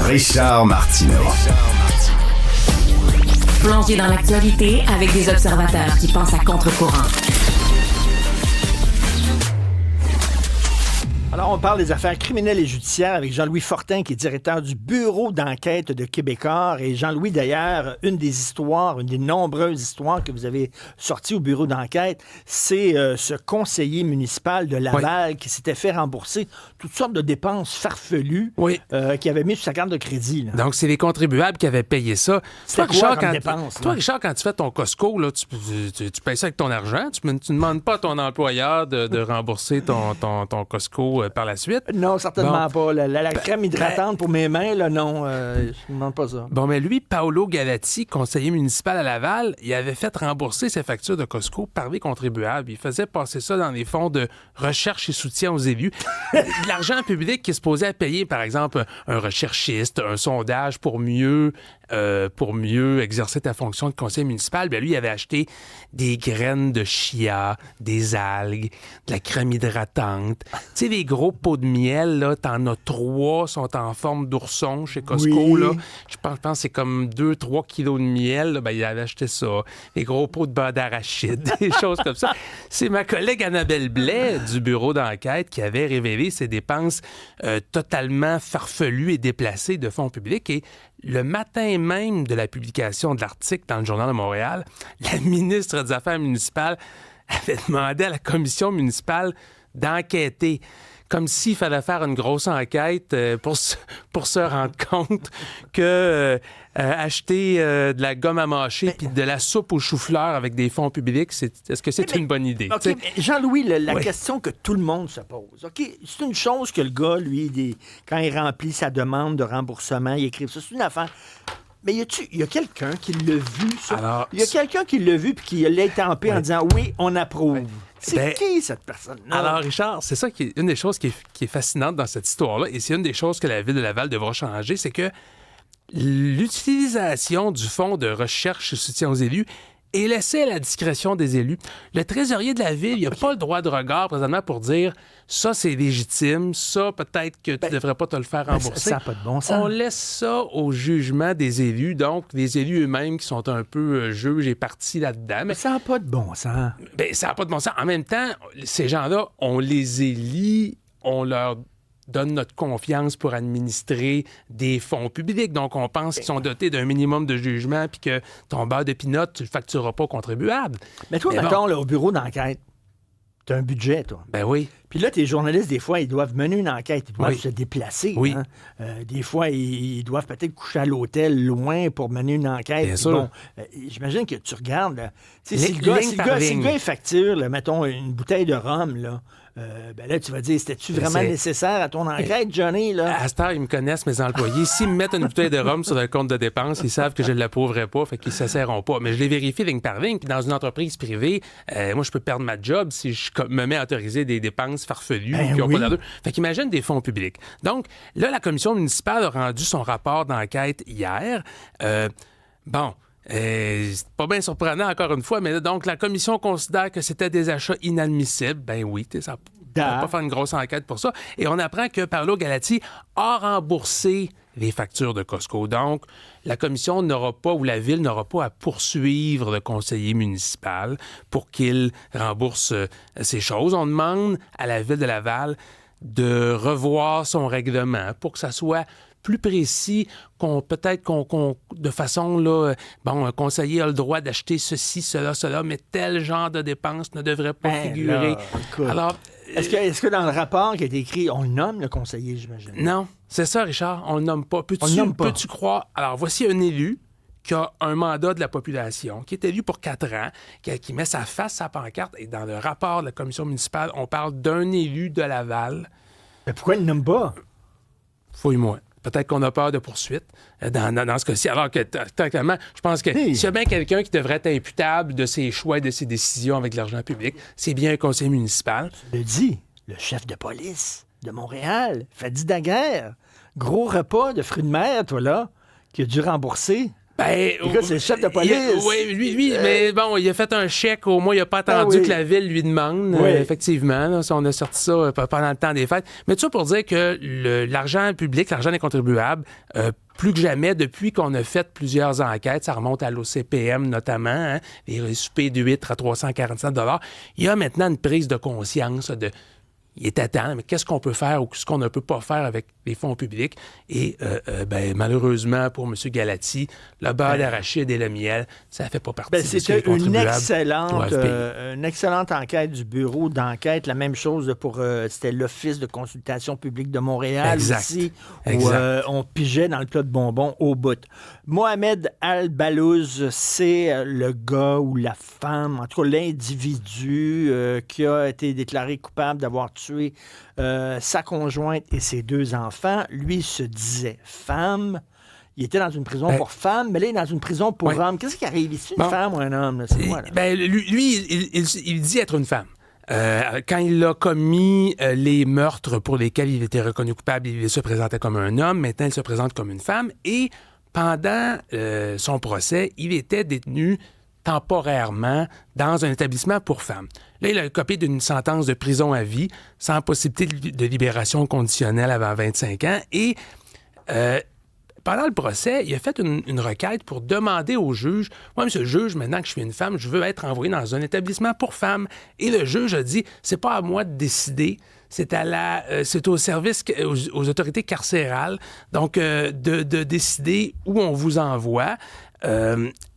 Richard Martineau. Plongé dans l'actualité avec des observateurs qui pensent à contre-courant. Alors, on parle des affaires criminelles et judiciaires avec Jean-Louis Fortin, qui est directeur du bureau d'enquête de Québécois. Et Jean-Louis, d'ailleurs, une des nombreuses histoires que vous avez sorties au bureau d'enquête, c'est ce conseiller municipal de Laval qui s'était fait rembourser toutes sortes de dépenses farfelues qu'il avait mis sur sa carte de crédit. Là. Donc, c'est les contribuables qui avaient payé ça. C'était quoi comme dépense? Toi, Richard, quand tu fais ton Costco, là, tu payes ça avec ton argent. Tu ne demandes pas à ton employeur de rembourser ton Costco par la suite. Non, certainement pas. La crème hydratante pour mes mains, là, non, je ne demande pas ça. Bon, mais lui, Paolo Galati, conseiller municipal à Laval, il avait fait rembourser ses factures de Costco par les contribuables. Il faisait passer ça dans les fonds de recherche et soutien aux élus. De l'argent public qui est supposé à payer, par exemple, un recherchiste, un sondage pour mieux exercer ta fonction de conseiller municipal. Bien, lui, il avait acheté des graines de chia, des algues, de la crème hydratante. Tu sais, les gros pots de miel, là, t'en as 3, sont en forme d'ourson chez Costco, là. Je pense que c'est comme 2-3 kilos de miel, là. Ben, il avait acheté ça. Les gros pots de beurre d'arachide, des choses comme ça. C'est ma collègue Annabelle Blais du bureau d'enquête qui avait révélé ces dépenses totalement farfelues et déplacées de fonds publics. Et le matin même de la publication de l'article dans le Journal de Montréal, la ministre des Affaires municipales avait demandé à la commission municipale d'enquêter, comme s'il fallait faire une grosse enquête pour se rendre compte que acheter de la gomme à mâcher puis de la soupe aux choux-fleurs avec des fonds publics, est-ce que c'est une bonne idée? Okay, Jean-Louis, la question que tout le monde se pose, OK, c'est une chose que le gars, lui, quand il remplit sa demande de remboursement, il écrit ça, c'est une affaire. Mais il y a quelqu'un qui l'a vu, ça? Alors, il y a quelqu'un qui l'a vu puis qui l'a étampé en disant « Oui, on approuve ». C'est qui, cette personne-là? Alors, Richard, c'est ça qui est une des choses qui est fascinante dans cette histoire-là, et c'est une des choses que la Ville de Laval devra changer, c'est que l'utilisation du fonds de recherche et soutien aux élus est laissée à la discrétion des élus. Le trésorier de la Ville, il n'a pas le droit de regard présentement pour dire « ça, c'est légitime, ça, peut-être que tu ne devrais pas te le faire rembourser ». Ça n'a pas de bon sens. On laisse ça au jugement des élus, donc les élus eux-mêmes qui sont un peu juges et partis là-dedans. Mais ça n'a pas de bon sens. Bien, ça n'a pas de bon sens. En même temps, ces gens-là, on les élit, on leur donne notre confiance pour administrer des fonds publics. Donc, on pense qu'ils sont dotés d'un minimum de jugement puis que ton beurre de pinot, tu le factureras pas au contribuable. Mais toi, mettons, là, au bureau d'enquête, tu as un budget, toi. Ben oui. Puis là, tes journalistes, des fois, ils doivent mener une enquête. Ils doivent se déplacer. Oui. Hein? Des fois, ils doivent peut-être coucher à l'hôtel loin pour mener une enquête. Bien sûr. Bon, j'imagine que tu regardes. Là, si le gars facture, là, mettons, une bouteille de rhum, là, ben là, tu vas dire, c'était-tu vraiment nécessaire à ton enquête, Johnny? Là? À cette heure, ils me connaissent, mes employés. S'ils me mettent une bouteille de rhum sur le compte de dépenses, ils savent que je ne l'approuverai pas, fait qu'ils ne s'asserront pas. Mais je les vérifie ligne par ligne. Puis dans une entreprise privée, moi, je peux perdre ma job si je me mets à autoriser des dépenses farfelues qui n'ont pas d'allure. Fait qu'imagine des fonds publics. Donc, là, la commission municipale a rendu son rapport d'enquête hier. C'est pas bien surprenant, encore une fois, mais là, donc la commission considère que c'était des achats inadmissibles. Ben oui, ça ne va pas faire une grosse enquête pour ça. Et on apprend que Paolo Galati a remboursé les factures de Costco. Donc, la commission n'aura pas, ou la Ville n'aura pas à poursuivre le conseiller municipal pour qu'il rembourse ces choses. On demande à la Ville de Laval de revoir son règlement pour que ça soit plus précis, de façon, là, un conseiller a le droit d'acheter ceci, cela, mais tel genre de dépenses ne devrait pas figurer. Là, alors, est-ce que dans le rapport qui a été écrit, on le nomme, le conseiller, j'imagine? Non, c'est ça, Richard, on le nomme pas. Peux-tu croire? Alors, voici un élu qui a un mandat de la population, qui est élu pour 4 ans, qui met sa face, sa pancarte, et dans le rapport de la commission municipale, on parle d'un élu de Laval. Mais pourquoi il ne nomme pas? Fouille-moi. Peut-être qu'on a peur de poursuite dans ce cas-ci. Alors que, actuellement, je pense que s'il y a bien quelqu'un qui devrait être imputable de ses choix et de ses décisions avec l'argent public, c'est bien un conseiller municipal. Tu le dis, le chef de police de Montréal, Fadi Daguerre, gros repas de fruits de mer, toi là, qui a dû rembourser. Ben, Écoute, c'est le chef de police. Oui, lui, mais bon, il a fait un chèque, au moins, il n'a pas attendu que la ville lui demande. Effectivement, là, on a sorti ça pendant le temps des fêtes. Mais tout ça pour dire que l'argent public, l'argent des contribuables, plus que jamais, depuis qu'on a fait plusieurs enquêtes, ça remonte à l'OCPM notamment, hein, les soupers de 8 à 347 $, il y a maintenant une prise de conscience de... Il est à temps, mais qu'est-ce qu'on peut faire ou ce qu'on ne peut pas faire avec les fonds publics? Et malheureusement, pour M. Galati, le beurre d'arachide et le miel, ça ne fait pas partie de c'était les une excellente enquête du bureau d'enquête. La même chose pour c'était l'Office de consultation publique de Montréal aussi, où on pigeait dans le plat de bonbons au bout. Mohamed Al-Balouz, c'est le gars ou la femme, en tout cas l'individu qui a été déclaré coupable d'avoir tué sa conjointe et ses 2 enfants. Lui se disait femme. Il était dans une prison pour femmes, mais là, il est dans une prison pour hommes. Qu'est-ce qui arrive ici, une femme ou un homme? Là? C'est quoi, là? Lui, il dit être une femme. Quand il a commis les meurtres pour lesquels il était reconnu coupable, il se présentait comme un homme. Maintenant, il se présente comme une femme. Et pendant son procès, il était détenu temporairement dans un établissement pour femmes. Là, il a copé d'une sentence de prison à vie, sans possibilité de libération conditionnelle avant 25 ans. Et pendant le procès, il a fait une requête pour demander au juge, « Moi, monsieur le juge, maintenant que je suis une femme, je veux être envoyé dans un établissement pour femmes. » Et le juge a dit, « C'est pas à moi de décider. C'est au service, aux autorités carcérales, donc de décider où on vous envoie. »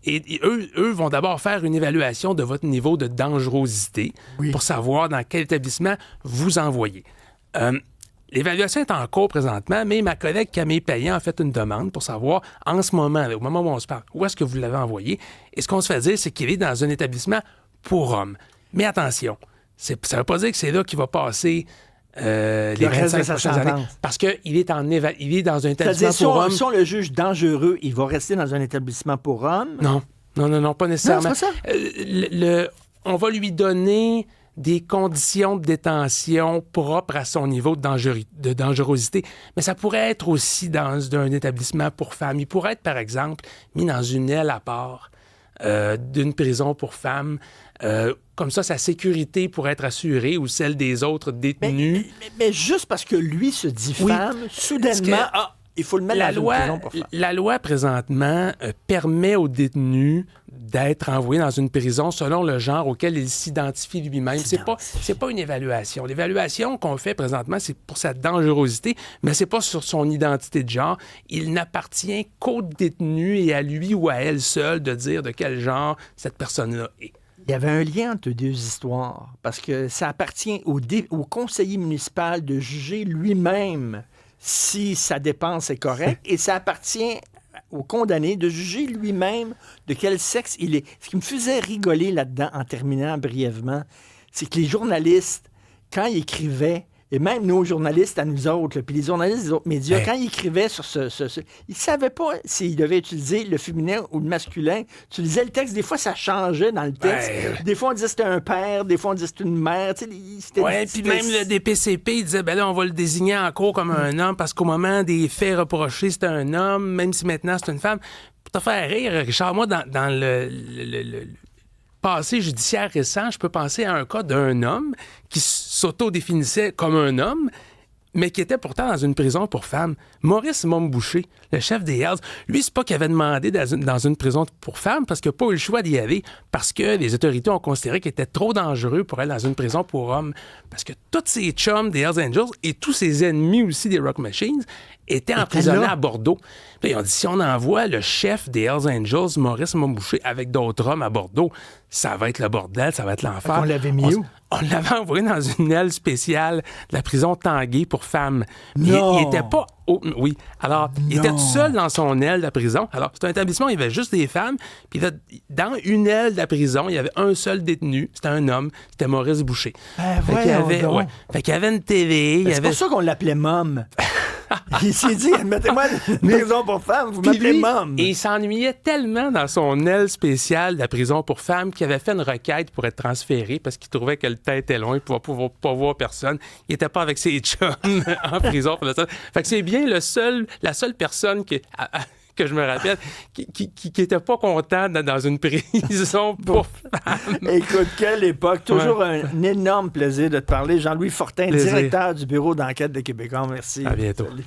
Et eux vont d'abord faire une évaluation de votre niveau de dangerosité pour savoir dans quel établissement vous envoyez. L'évaluation est en cours présentement, mais ma collègue Camille Payan a fait une demande pour savoir, en ce moment, au moment où on se parle, où est-ce que vous l'avez envoyé. Et ce qu'on se fait dire, c'est qu'il est dans un établissement pour hommes. Mais attention, ça ne veut pas dire que c'est là qu'il va passer les 25 prochaines années. Parce qu'il est dans un établissement pour hommes. Si on le juge dangereux, il va rester dans un établissement pour hommes? Non, pas nécessairement. Non, c'est pas ça? On va lui donner des conditions de détention propres à son niveau de dangerosité. Mais ça pourrait être aussi dans un établissement pour femmes. Il pourrait être, par exemple, mis dans une aile à part d'une prison pour femmes. Comme ça, sa sécurité pourrait être assurée ou celle des autres détenus. Mais juste parce que lui se dit femme, soudainement, il faut le mettre dans une prison pour femmes. La loi, présentement, permet aux détenus d'être envoyés dans une prison selon le genre auquel il s'identifie lui-même. C'est pas une évaluation. L'évaluation qu'on fait présentement, c'est pour sa dangerosité, mais c'est pas sur son identité de genre. Il n'appartient qu'au détenu et à lui ou à elle seule de dire de quel genre cette personne-là est. Il y avait un lien entre deux histoires, parce que ça appartient au conseiller municipal de juger lui-même si sa dépense est correcte, et ça appartient au condamné de juger lui-même de quel sexe il est. Ce qui me faisait rigoler là-dedans, en terminant brièvement, c'est que les journalistes, quand ils écrivaient, et même nos journalistes à nous autres, là, puis les journalistes des autres médias, quand ils écrivaient sur ils ne savaient pas s'ils devaient utiliser le féminin ou le masculin. Tu lisais le texte, des fois ça changeait dans le texte. Des fois on disait c'était un père, des fois on disait c'était une mère. Puis même le DPCP, il disait, là, on va le désigner en cours comme un homme parce qu'au moment des faits reprochés, c'était un homme, même si maintenant c'est une femme. Pour te faire rire, Richard, moi, dans le passé judiciaire récent, je peux penser à un cas d'un homme qui s'auto-définissait comme un homme, mais qui était pourtant dans une prison pour femmes. Maurice Momboucher, le chef des Hells, lui, c'est pas qu'il avait demandé dans une prison pour femmes parce qu'il n'a pas eu le choix d'y aller, parce que les autorités ont considéré qu'il était trop dangereux pour aller dans une prison pour hommes. Parce que tous ses chums des Hells Angels et tous ses ennemis aussi des Rock Machines étaient emprisonnés à Bordeaux. Puis ils ont dit, si on envoie le chef des Hells Angels, Maurice Momboucher, avec d'autres hommes à Bordeaux, ça va être le bordel, ça va être l'enfer. On l'avait mis où? On l'avait envoyé dans une aile spéciale de la prison Tanguay pour femmes. Il était pas... oui. Alors, il était tout seul dans son aile de la prison. Alors, c'est un établissement où il y avait juste des femmes. Puis là, dans une aile de la prison, il y avait un seul détenu. C'était un homme. C'était Maurice Boucher. Fait qu'il y avait une télé. C'est pour ça qu'on l'appelait Mom. Il s'est dit, mettez-moi une prison pour femmes, vous m'appelez Mom. Et il s'ennuyait tellement dans son aile spéciale de la prison pour femmes qu'il avait fait une requête pour être transféré parce qu'il trouvait que le temps était loin, il ne pouvait pas voir personne. Il n'était pas avec ses chums en prison. Fait que c'est bien la seule personne que que je me rappelle, qui était pas content dans une prison pour femmes. Écoute, quelle époque. Toujours un énorme plaisir de te parler. Jean-Louis Fortin, Plaisir. directeur du bureau d'enquête de Québécois. Merci. À bientôt. Salut.